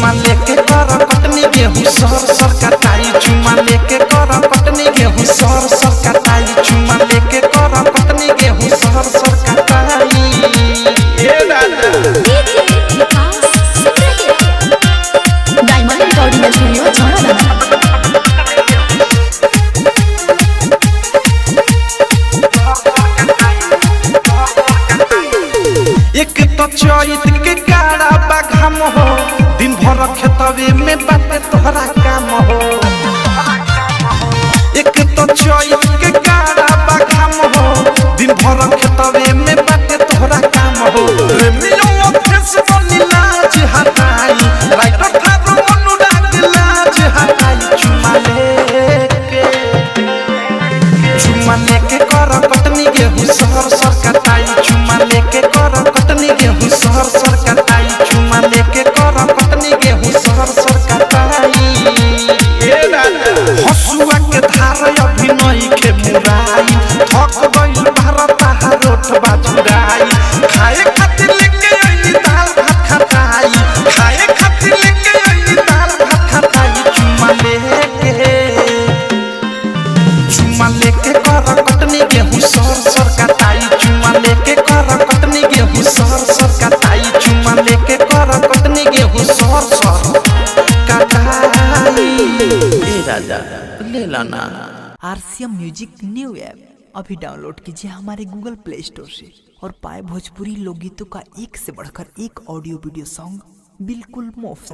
चुमा लेके कर कटनी गेहूं सर सर कटाई चुमा लेके कर कटनी गेहूं सर सर कटाई चुमा लेके कर कटनी गेहूं सर सर कटाई ए दादा डायमंड रिकॉर्डिंग स्टूडियो छोड़ा एक तो चैत के काड़ा बाघाम हो दिन भर खेतवे में बाटे तोहरा काम हो एक तो चैत के काड़ा बाघाम हो दिन भर खेतवे में बाटे तोहरा काम हो रे मिलो फेस बनी लाज हटाई राइटर थारो अनुराग लाज हटाई चुमा लेके कर कटनी गेहूं सर सर कटाई चुमा लेके कर कटनी गेहूं सर सर कटाई चुमा लेके कर कटनी गेहूं सर सर कटाई ए दादा हसुआ के धार अभी नहीं के मुराई थक गइल भारत हारोट बाजुराई खाए खातिर लेके आई दाल भात खटाई खाए खातिर लेके आई दाल भात खटाई चुमा लेके कर कटनी गेहूं सर सर कटाई चुमा लेके कर कटनी गेहूं सर सर कटाई चुमा लेके कर कटनी गेहूं सर सर कटाई ए राजा ले लाना। RCM म्यूजिक न्यू ऐप अभी डाउनलोड कीजिए हमारे गूगल प्ले स्टोर से और पाए भोजपुरी लोकगीतों का एक से बढ़कर एक ऑडियो वीडियो सॉन्ग बिल्कुल मुफ्त।